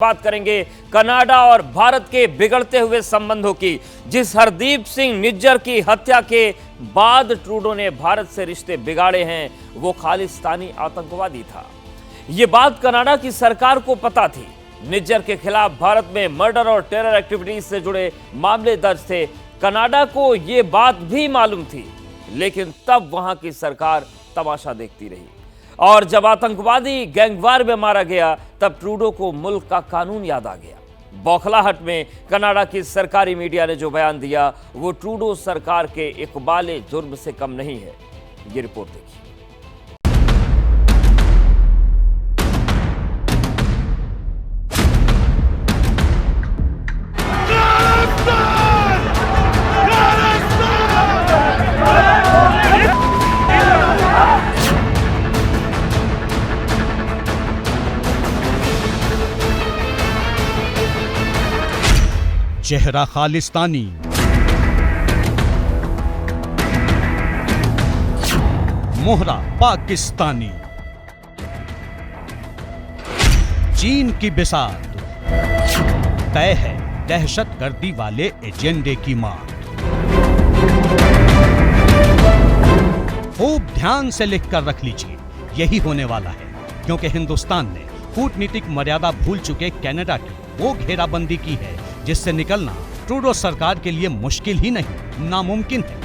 बात करेंगे कनाडा और भारत के बिगड़ते हुए संबंधों की। जिस हरदीप सिंह निज्जर की हत्या के बाद ट्रूडो ने भारत से रिश्ते बिगाड़े हैं, वो खालिस्तानी आतंकवादी था। ये बात कनाडा की सरकार को पता थी। निज्जर के खिलाफ भारत में मर्डर और टेरर एक्टिविटीज से जुड़े मामले दर्ज थे। कनाडा को ये बात भी मालूम थी, लेकिन तब वहां की सरकार तमाशा देखती रही। और जब आतंकवादी गैंगवार में मारा गया, तब ट्रूडो को मुल्क का कानून याद आ गया। बौखलाहट में कनाडा की सरकारी मीडिया ने जो बयान दिया, वो ट्रूडो सरकार के इकबाले जुर्म से कम नहीं है। ये रिपोर्ट देखिए। चेहरा खालिस्तानी, मोहरा पाकिस्तानी, चीन की बिसात, तय है दहशतगर्दी वाले एजेंडे की मार। खूब ध्यान से लिखकर रख लीजिए, यही होने वाला है, क्योंकि हिंदुस्तान ने कूटनीतिक मर्यादा भूल चुके कनाडा की वो घेराबंदी की है जिससे निकलना ट्रूडो सरकार के लिए मुश्किल ही नहीं, नामुमकिन है।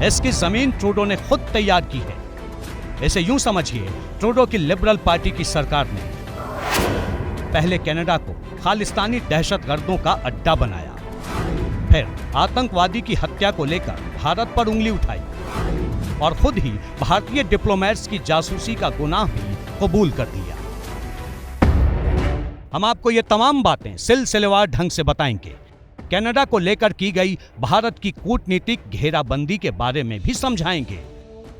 इसकी जमीन ट्रूडो ने खुद तैयार की है। इसे यूं समझिए, ट्रूडो की लिबरल पार्टी की सरकार ने पहले कनाडा को खालिस्तानी दहशतगर्दों का अड्डा बनाया, फिर आतंकवादी की हत्या को लेकर भारत पर उंगली उठाई और खुद ही भारतीय डिप्लोमेट्स की जासूसी का गुनाह भी कबूल कर लिया। हम आपको ये तमाम बातें सिलसिलेवार ढंग से बताएंगे। कनाडा को लेकर की गई भारत की कूटनीतिक घेराबंदी के बारे में भी समझाएंगे।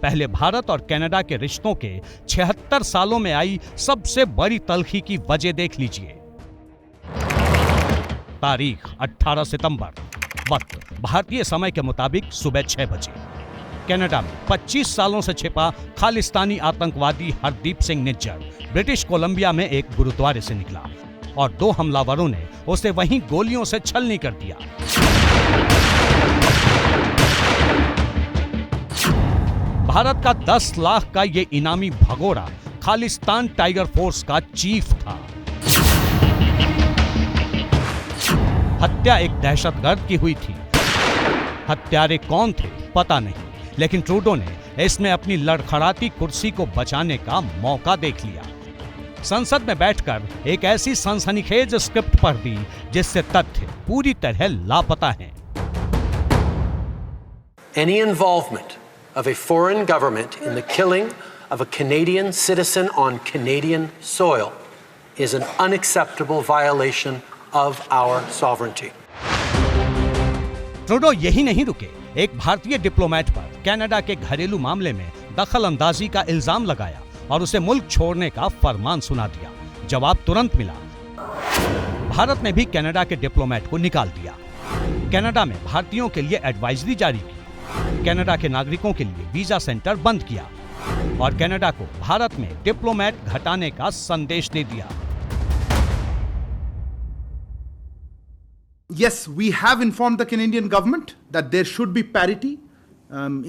पहले भारत और कनाडा के रिश्तों के 76 सालों में आई सबसे बड़ी तल्खी की वजह देख लीजिए। तारीख 18 सितंबर, वक्त भारतीय समय के मुताबिक सुबह 6 बजे। कनाडा में 25 सालों से छिपा खालिस्तानी आतंकवादी हरदीप सिंह निज्जर ब्रिटिश कोलंबिया में एक गुरुद्वारे से निकला और 2 हमलावरों ने उसे वहीं गोलियों से छलनी कर दिया। भारत का 10 लाख का ये इनामी भगोड़ा खालिस्तान टाइगर फोर्स का चीफ था। हत्या एक दहशतगर्द की हुई थी। हत्यारे कौन थे पता नहीं, लेकिन ट्रूडो ने इसमें अपनी लड़खड़ाती कुर्सी को बचाने का मौका देख लिया। संसद में बैठकर एक ऐसी सनसनीखेज स्क्रिप्ट पढ़ दी जिससे तथ्य पूरी तरह लापता हैं। Any involvement of a foreign government in the killing of a Canadian citizen on Canadian soil is an unacceptable violation of our sovereignty. Trudeau यही नहीं रुके, एक भारतीय डिप्लोमेट पर कनाडा के घरेलू मामले में दखल अंदाजी का इल्जाम लगाया और उसे मुल्क छोड़ने का फरमान सुना दिया। जवाब तुरंत मिला। भारत ने भी कनाडा के डिप्लोमेट को निकाल दिया। कनाडा में भारतीयों के लिए एडवाइजरी जारी की, कनाडा के नागरिकों के लिए वीजा सेंटर बंद किया और कनाडा को भारत में डिप्लोमेट घटाने का संदेश दे दिया। Yes, we have informed the Canadian government that there should be parity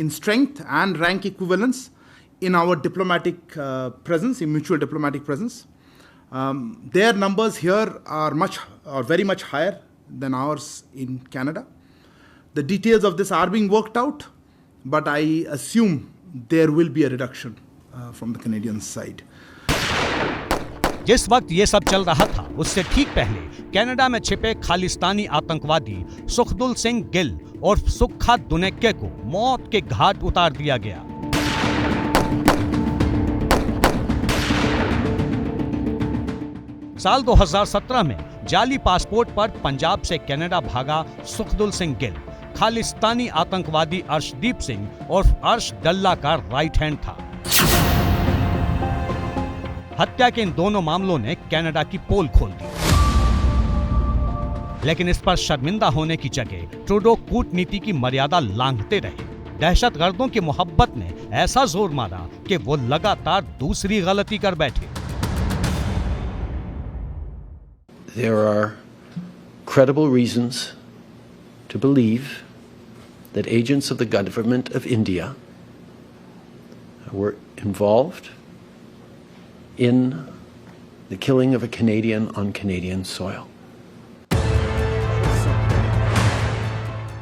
in strength and rank equivalence in our diplomatic presence, in mutual diplomatic presence. Their numbers here are very much higher than ours in Canada. The details of this are being worked out, but I assume there will be a reduction from the Canadian side. जिस वक्त ये सब चल रहा था, उससे ठीक पहले कनाडा में छिपे खालिस्तानी आतंकवादी सुखदुल सिंह गिल और सुक्खा दुनेक्के को मौत के घाट उतार दिया गया। साल 2017 में जाली पासपोर्ट पर पंजाब से कनाडा भागा सुखदुल सिंह गिल खालिस्तानी आतंकवादी अर्शदीप सिंह और अर्श डल्ला का राइट हैंड था। हत्या के इन दोनों मामलों ने कनाडा की पोल खोल दी, लेकिन इस पर शर्मिंदा होने की जगह ट्रूडो कूटनीति की मर्यादा लांघते रहे। दहशतगर्दों की मोहब्बत ने ऐसा जोर मारा कि वो लगातार दूसरी गलती कर बैठे। there are credible reasons to believe that agents of the government of India were involved in the killing of a Canadian on Canadian soil.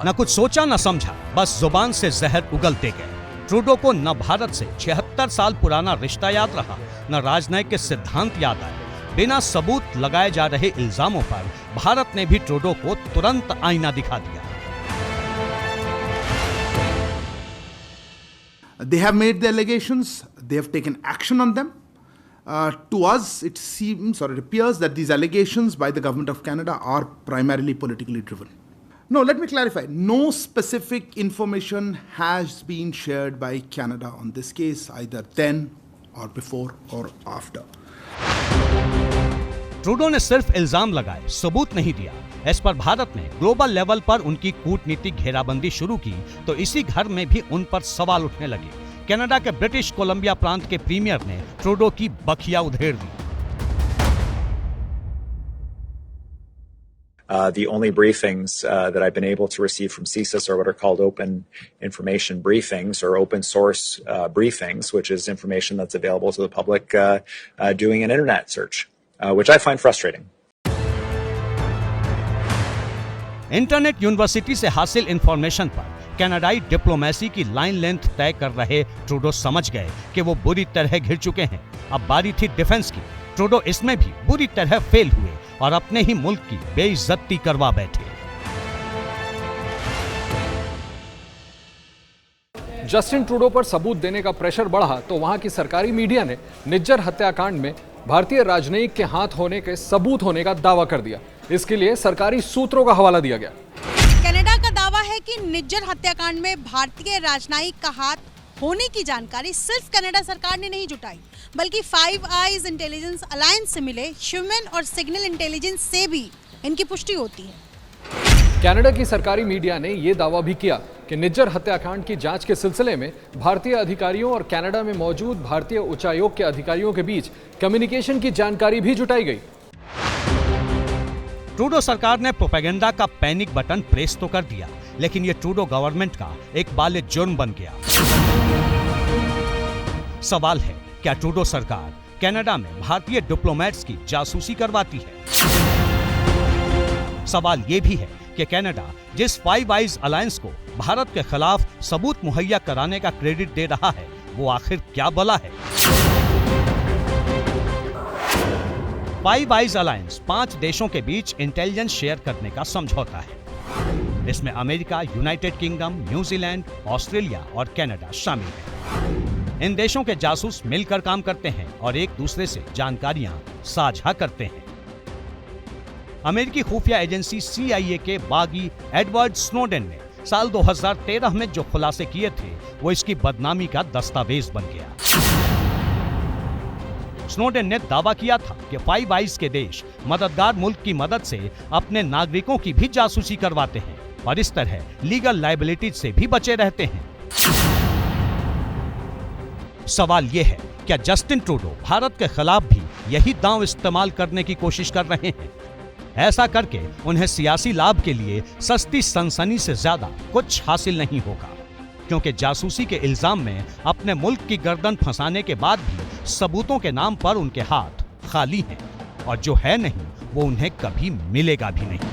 न कुछ सोचा न समझा, बस जुबान से जहर उगलते गए। ट्रूडो को न भारत से 76 साल पुराना रिश्ता याद रहा, न राजनयिक सिद्धांत याद आए। बिना सबूत लगाए जा रहे इल्जामों पर भारत ने भी ट्रूडो को तुरंत आईना दिखा दिया। They have made the allegations, they have taken action on them. To us, it seems or it appears that these allegations by the government of Canada are primarily politically driven. No, let me clarify. No specific information has been shared by Canada on this case, either then or before or after. Trudeau ने सिर्फ इल्जाम लगाए, सबूत नहीं दिया। इस पर भारत ने ग्लोबल लेवल पर उनकी कूटनीतिक घेराबंदी शुरू की तो इसी घर में भी उन पर सवाल उठने लगे। कनाडा के ब्रिटिश कोलंबिया प्रांत के प्रीमियर ने ट्रूडो की बखिया उधेड़ दी। The only briefings that I've been able to receive from CSIS are what are called open information briefings or open source briefings, which is information that's available to the public doing an internet search, which I find frustrating. Internet university से हासिल information पर कनाडाई diplomacy की line length तय कर रहे Trudeau समझ गए कि वो बुरी तरह घिर चुके हैं। अब बारी थी डिफेंस की। ट्रूडो इसमें भी बुरी तरह फेल हुए और अपने ही मुल्क की बेइज्जती करवा बैठे। जस्टिन ट्रूडो पर सबूत देने का प्रेशर बढ़ा तो वहां की सरकारी मीडिया ने निज्जर हत्याकांड में भारतीय राजनयिक के हाथ होने के सबूत होने का दावा कर दिया। इसके लिए सरकारी सूत्रों का हवाला दिया गया। कनाडा का दावा है कि निज्जर हत्याकांड में भारतीय राजनयिक का हाथ होने की जानकारी सिर्फ कनाडा सरकार ने नहीं जुटाई, बल्कि फाइव आइज इंटेलिजेंस अलायंस से मिले ह्यूमन और सिग्नल इंटेलिजेंस से भी इनकी पुष्टि होती है। कनाडा की सरकारी मीडिया ने यह दावा भी किया कि निज्जर हत्याकांड की जांच के सिलसिले में भारतीय अधिकारियों और कनाडा में मौजूद भारतीय उच्चायोग के अधिकारियों के बीच कम्युनिकेशन की जानकारी भी जुटाई गई। ट्रूडो सरकार ने प्रोपेगेंडा का पैनिक बटन प्रेस तो कर दिया, लेकिन ये ट्रूडो गवर्नमेंट का एक बाले जुर्म बन गया। सवाल है, क्या ट्रूडो सरकार कनाडा में भारतीय डिप्लोमेट्स की जासूसी करवाती है? सवाल यह भी है कि कनाडा जिस फाइव आइज अलायंस को भारत के खिलाफ सबूत मुहैया कराने का क्रेडिट दे रहा है, वो आखिर क्या बला है? फाइव आइज अलायंस 5 देशों के बीच इंटेलिजेंस शेयर करने का समझौता है। इसमें America, United kingdom, New Zealand, Australia और कनाडा शामिल हैं। इन देशों के जासूस मिलकर काम करते हैं और एक दूसरे से जानकारियां साझा करते हैं। अमेरिकी खुफिया एजेंसी CIA के बागी एडवर्ड स्नोडेन ने साल 2013 में जो खुलासे किए थे, वो इसकी बदनामी का दस्तावेज बन गया। स्नोडेन ने दावा किया था कि फाइव आइज के देश मददगार मुल्क की मदद से अपने नागरिकों की भी जासूसी करवाते हैं और इस तरह लीगल लायबिलिटीज से भी बचे रहते हैं। सवाल यह है, क्या जस्टिन ट्रूडो भारत के खिलाफ भी यही दांव इस्तेमाल करने की कोशिश कर रहे हैं? ऐसा करके उन्हें सियासी लाभ के लिए सस्ती सनसनी से ज्यादा कुछ हासिल नहीं होगा, क्योंकि जासूसी के इल्जाम में अपने मुल्क की गर्दन फंसाने के बाद भी सबूतों के नाम पर उनके हाथ खाली हैं और जो है नहीं वो उन्हें कभी मिलेगा भी नहीं।